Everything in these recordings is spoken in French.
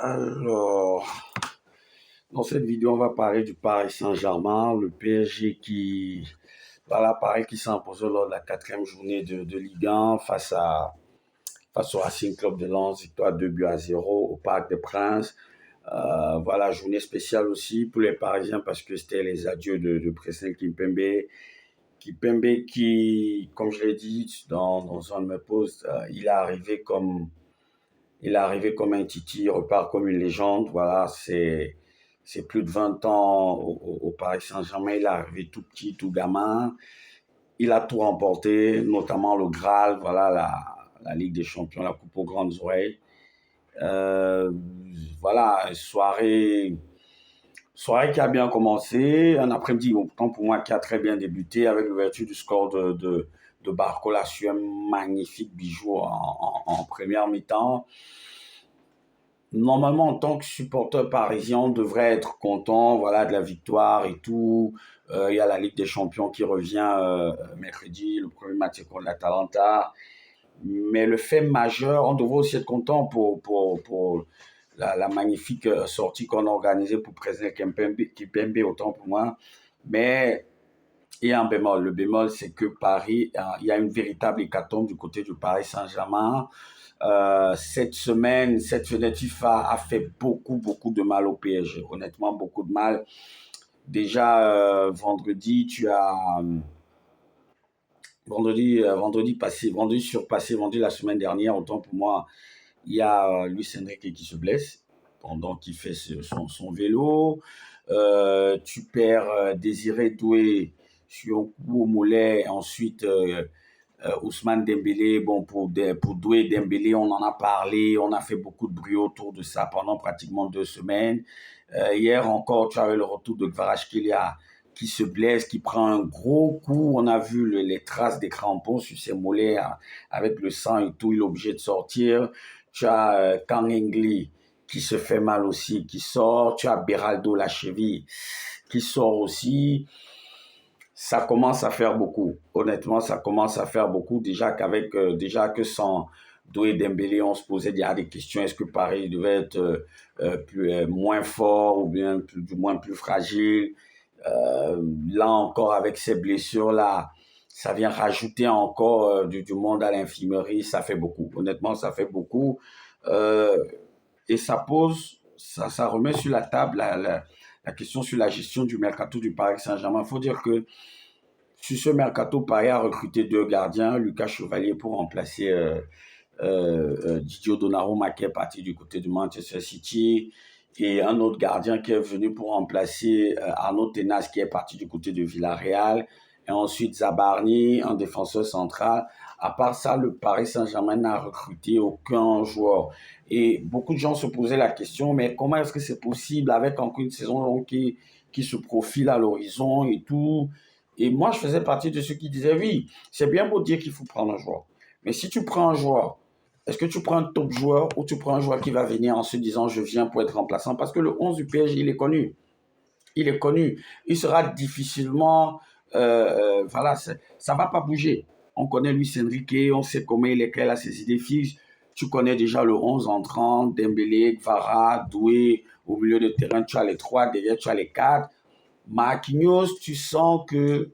Alors, dans cette vidéo, on va parler du Paris Saint-Germain, le PSG voilà, Paris qui s'est imposé lors de la quatrième journée de Ligue 1 face au Racing Club de Lens, victoire 2-0 au Parc des Princes. Voilà, journée spéciale aussi pour les Parisiens parce que c'était les adieux de Presnel Kimpembe. Kimpembe qui, comme je l'ai dit dans un de mes posts, il est arrivé comme un titi, il repart comme une légende. Voilà, c'est plus de 20 ans au Paris Saint-Germain. Il est arrivé tout petit, tout gamin. Il a tout remporté, notamment le Graal, voilà, la Ligue des Champions, la Coupe aux grandes oreilles. Euh, voilà, soirée qui a bien commencé, un après-midi, autant pour moi, qui a très bien débuté avec l'ouverture du score de Barcola sur un magnifique bijou en première mi-temps. Normalement, en tant que supporter parisien, on devrait être content, voilà, de la victoire et tout. Il y a la Ligue des Champions qui revient mercredi, le premier match est contre l'Atalanta. Mais le fait majeur, on devrait aussi être content pour la magnifique sortie qu'on a organisée pour présenter Kimpembe, autant pour moi. Mais il y a un bémol. Le bémol, c'est que Paris, il y a une véritable hécatombe du côté du Paris Saint-Germain. Cette semaine, cette fenêtre FIFA a fait beaucoup de mal au PSG. Honnêtement, beaucoup de mal. Déjà, vendredi surpassé, vendredi la semaine dernière, autant pour moi, il y a Luis Enrique qui se blesse pendant qu'il fait son vélo. Tu perds Désiré Doué sur un coup au mollet. Ensuite, Ousmane Dembélé, bon, pour Doué Dembélé, on en a parlé, on a fait beaucoup de bruit autour de ça pendant pratiquement 2 semaines. Hier encore, tu avais le retour de Kvaratskhelia qui se blesse, qui prend un gros coup. On a vu les traces des crampons sur ses mollets avec le sang et tout. Il est obligé de sortir. Tu as Kang Engli qui se fait mal aussi, qui sort. Tu as Beraldo, la cheville, qui sort aussi. Ça commence à faire beaucoup. Honnêtement, ça commence à faire beaucoup. Déjà que sans Doué Dembélé, on se posait des questions. Est-ce que Paris devait être moins fort ou bien du moins plus fragile? Là encore, avec ces blessures-là, ça vient rajouter encore du monde à l'infirmerie. Ça fait beaucoup. Honnêtement, ça fait beaucoup. Euh, et ça remet sur la table la question sur la gestion du mercato du Paris Saint-Germain. Il faut dire que sur ce mercato, Paris a recruté 2 gardiens, Lucas Chevalier pour remplacer Didio Donnarumma qui est parti du côté de Manchester City et un autre gardien qui est venu pour remplacer Arnaud Tenas qui est parti du côté de Villarreal et ensuite Zabarni, un défenseur central. À part ça, le Paris Saint-Germain n'a recruté aucun joueur. Et beaucoup de gens se posaient la question, mais comment est-ce que c'est possible avec encore une saison longue qui se profile à l'horizon et tout? Et moi, je faisais partie de ceux qui disaient, oui, c'est bien beau dire qu'il faut prendre un joueur. Mais si tu prends un joueur, est-ce que tu prends un top joueur ou tu prends un joueur qui va venir en se disant, je viens pour être remplaçant? Parce que le 11 du PSG, il est connu. Il est connu. Il sera difficilement... voilà, ça ne va pas bouger. On connaît Luis Enrique, on sait comment il est, quel a ses idées fixes. Tu connais déjà le 11 entrant, Dembélé, Kvara, Doué. Au milieu de terrain, tu as les 3, derrière, tu as les 4. Marquinhos, tu sens que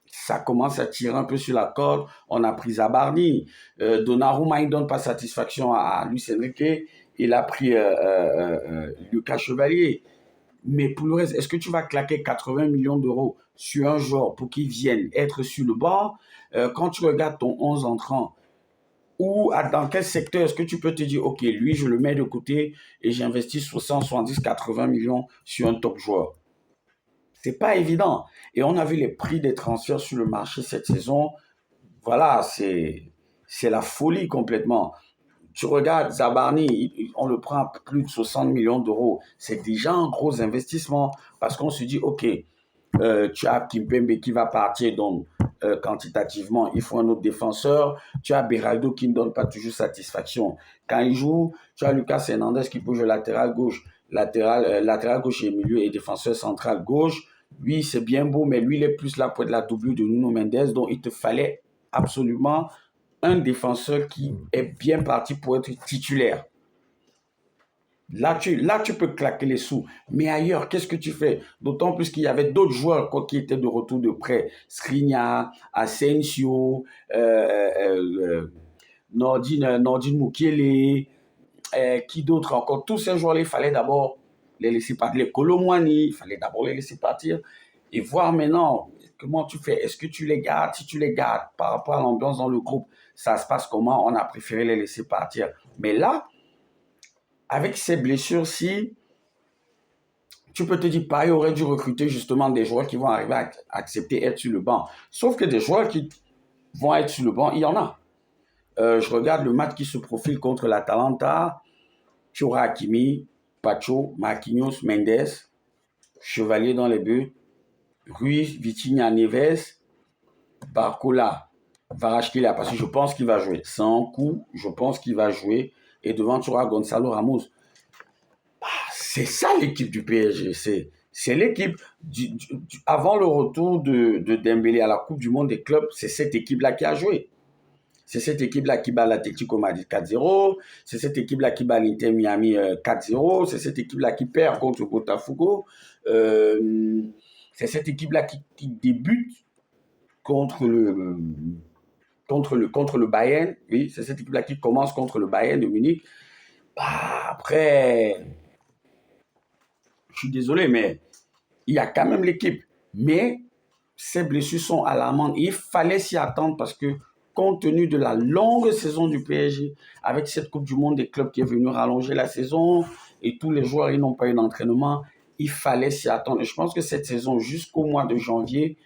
ça commence à tirer un peu sur la corde. On a pris Zabarni. Donnarumma, il ne donne pas satisfaction à Luis Enrique. Il a pris Lucas Chevalier. Mais pour le reste, est-ce que tu vas claquer 80 millions d'euros sur un joueur pour qu'il vienne être sur le banc quand tu regardes ton 11 entrant, ou dans quel secteur est-ce que tu peux te dire, OK, lui, je le mets de côté et j'investis 60, 70, 80 millions sur un top joueur? C'est pas évident. Et on a vu les prix des transferts sur le marché cette saison. Voilà, c'est la folie complètement. Tu regardes Zabarni, on le prend à plus de 60 millions d'euros. C'est déjà un gros investissement parce qu'on se dit, OK, tu as Kimpembe qui va partir, donc quantitativement, il faut un autre défenseur. Tu as Beraldo qui ne donne pas toujours satisfaction. Quand il joue, tu as Lucas Hernandez qui bouge latéral gauche, latéral gauche et milieu et défenseur central gauche. Lui, c'est bien beau, mais lui, il est plus là pour être la doublure de Nuno Mendes, donc il te fallait absolument un défenseur qui est bien parti pour être titulaire. Là, tu peux claquer les sous. Mais ailleurs, qu'est-ce que tu fais? D'autant plus qu'il y avait d'autres joueurs quoi, qui étaient de retour de prêt. Skriniar, Asensio, Nordin Mukiele, qui d'autre encore? Tous ces joueurs-là, il fallait d'abord les laisser partir. Les Kolo Muani, il fallait d'abord les laisser partir et voir maintenant comment tu fais. Est-ce que tu les gardes? Si tu les gardes par rapport à l'ambiance dans le groupe, ça se passe comment? On a préféré les laisser partir. Mais là, avec ces blessures-ci, tu peux te dire, Paris aurait dû recruter justement des joueurs qui vont arriver à accepter être sur le banc. Sauf que des joueurs qui vont être sur le banc, il y en a. Je regarde le match qui se profile contre l'Atalanta. Tu auras Hakimi, Pacho, Marquinhos, Mendes, Chevalier dans les buts, Ruiz, Vitinha, Neves, Barcola, Varachkila, parce que je pense qu'il va jouer. Sans coup, je pense qu'il va jouer. Et devant, tu auras Gonzalo Ramos. C'est ça l'équipe du PSG. C'est l'équipe. Avant le retour de Dembélé à la Coupe du Monde des clubs, c'est cette équipe-là qui a joué. C'est cette équipe-là qui bat l'Atlético Madrid 4-0. C'est cette équipe-là qui bat l'Inter Miami 4-0. C'est cette équipe-là qui perd contre Botafogo. C'est cette équipe-là qui débute contre le Bayern. Oui, c'est cette équipe-là qui commence contre le Bayern de Munich. Après, je suis désolé, mais il y a quand même l'équipe. Mais ces blessures sont alarmantes. Il fallait s'y attendre parce que compte tenu de la longue saison du PSG, avec cette Coupe du Monde des clubs qui est venue rallonger la saison et tous les joueurs ils n'ont pas eu d'entraînement, il fallait s'y attendre. Et je pense que cette saison, jusqu'au mois de janvier,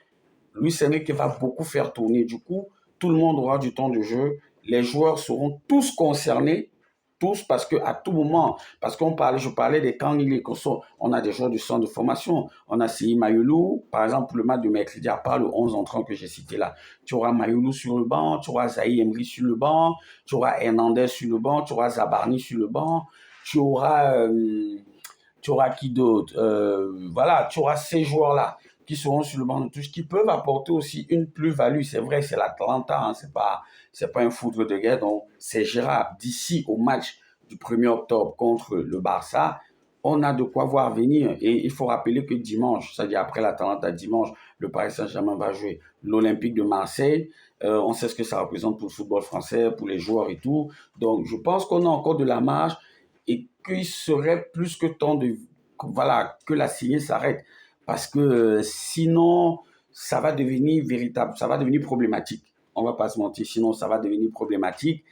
Luis Enrique va beaucoup faire tourner. Du coup, tout le monde aura du temps de jeu. Les joueurs seront tous concernés, tous, parce qu'à tout moment, parce je parlais des camps on a des joueurs du centre de formation. On a Sei Mayulu, par exemple, pour le match de mercredi, à part le 11 entrant que j'ai cité là. Tu auras Mayulu sur le banc, tu auras Zaï Emery sur le banc, tu auras Hernandez sur le banc, tu auras Zabarni sur le banc, tu auras qui d'autre voilà, tu auras ces joueurs-là qui seront sur le banc de touche, qui peuvent apporter aussi une plus-value. C'est vrai, c'est l'Atalanta, hein, c'est pas un foudre de guerre, donc c'est gérable. D'ici au match du 1er octobre contre le Barça, on a de quoi voir venir. Et il faut rappeler que dimanche, c'est-à-dire après l'Atalanta, dimanche, le Paris Saint-Germain va jouer l'Olympique de Marseille. On sait ce que ça représente pour le football français, pour les joueurs et tout. Donc, je pense qu'on a encore de la marge et qu'il serait plus que temps que la saignée s'arrête. Parce que sinon, ça va devenir problématique. On va pas se mentir, sinon ça va devenir problématique.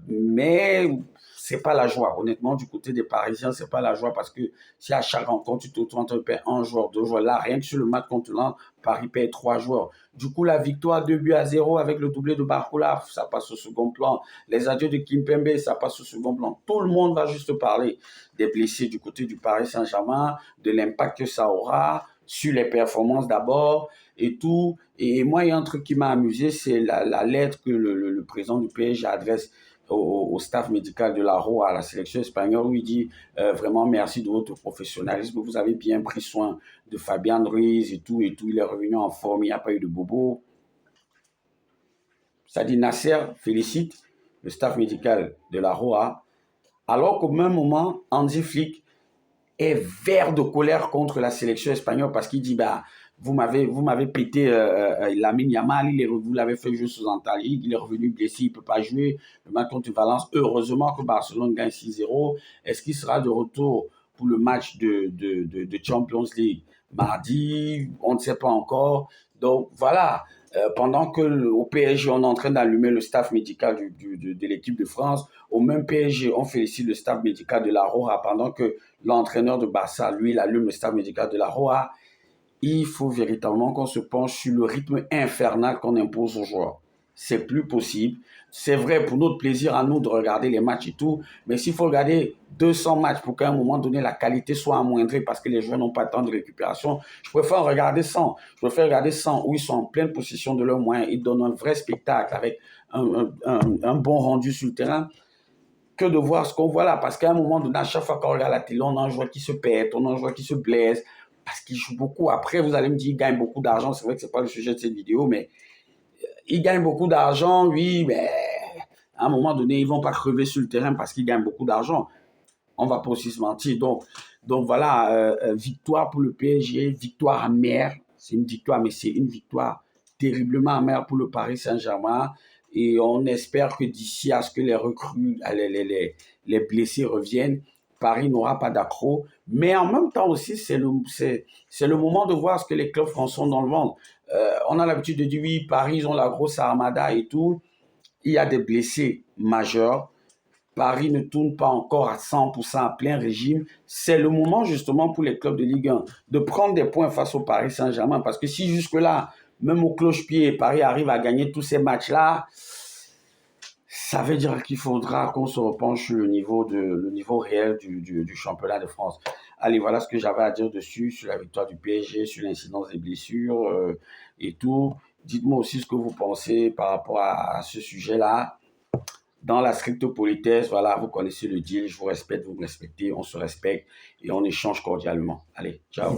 Mais c'est pas la joie. Honnêtement, du côté des Parisiens, c'est pas la joie parce que si à chaque rencontre, tu te retrouves entre un joueur, deux joueurs, là, rien que sur le match contre Lens, Paris perd 3 joueurs. Du coup, la victoire 2-0 avec le doublé de Barcola, ça passe au second plan. Les adieux de Kimpembe, ça passe au second plan. Tout le monde va juste parler des blessés du côté du Paris Saint-Germain, de l'impact que ça aura sur les performances d'abord et tout. Et moi, il y a un truc qui m'a amusé, c'est la lettre que le président du PSG adresse au staff médical de la ROA, à la sélection espagnole, où il dit vraiment merci de votre professionnalisme, vous avez bien pris soin de Fabian Ruiz et tout, il est revenu en forme, il n'y a pas eu de bobo. Ça dit Nasser félicite le staff médical de la ROA, alors qu'au même moment, Hansi Flick est vert de colère contre la sélection espagnole parce qu'il dit vous m'avez pété Lamine Yamal, vous l'avez fait jouer sous Antalya, il est revenu blessé, il ne peut pas jouer le match contre Valence. Heureusement que Barcelone gagne 6-0. Est-ce qu'il sera de retour pour le match de Champions League mardi? On ne sait pas encore. Donc voilà, pendant qu'au PSG, on est en train d'allumer le staff médical de l'équipe de France, au même PSG, on félicite le staff médical de la ROA pendant que l'entraîneur de Barça, lui, il allume le staff médical de la ROA. Il faut véritablement qu'on se penche sur le rythme infernal qu'on impose aux joueurs. C'est plus possible. C'est vrai pour notre plaisir à nous de regarder les matchs et tout, mais s'il faut regarder 200 matchs pour qu'à un moment donné la qualité soit amoindrie parce que les joueurs n'ont pas de temps de récupération, je préfère regarder 100. Je préfère regarder 100 où ils sont en pleine possession de leurs moyens, ils donnent un vrai spectacle avec un bon rendu sur le terrain que de voir ce qu'on voit là. Parce qu'à un moment donné, à chaque fois qu'on regarde la télé, on a un joueur qui se pète, on a un joueur qui se blesse, parce qu'il joue beaucoup. Après, vous allez me dire, il gagne beaucoup d'argent. C'est vrai que ce n'est pas le sujet de cette vidéo, mais il gagne beaucoup d'argent, oui, mais à un moment donné, ils ne vont pas crever sur le terrain parce qu'ils gagnent beaucoup d'argent. On va pas aussi se mentir. Donc voilà, victoire pour le PSG, victoire amère. C'est une victoire, mais c'est une victoire terriblement amère pour le Paris Saint-Germain. Et on espère que d'ici à ce que les recrues, les blessés reviennent, Paris n'aura pas d'accro. Mais en même temps aussi, c'est le moment de voir ce que les clubs français ont dans le ventre. On a l'habitude de dire, oui, Paris, ils ont la grosse armada et tout. Il y a des blessés majeurs. Paris ne tourne pas encore à 100% à plein régime. C'est le moment justement pour les clubs de Ligue 1 de prendre des points face au Paris Saint-Germain. Parce que si jusque-là, même au cloche-pied, Paris arrive à gagner tous ces matchs-là, ça veut dire qu'il faudra qu'on se repenche sur le niveau réel du championnat de France. Allez, voilà ce que j'avais à dire dessus, sur la victoire du PSG, sur l'incidence des blessures et tout. Dites-moi aussi ce que vous pensez par rapport à ce sujet-là. Dans la stricte politesse, voilà, vous connaissez le deal, je vous respecte, vous me respectez, on se respecte et on échange cordialement. Allez, ciao.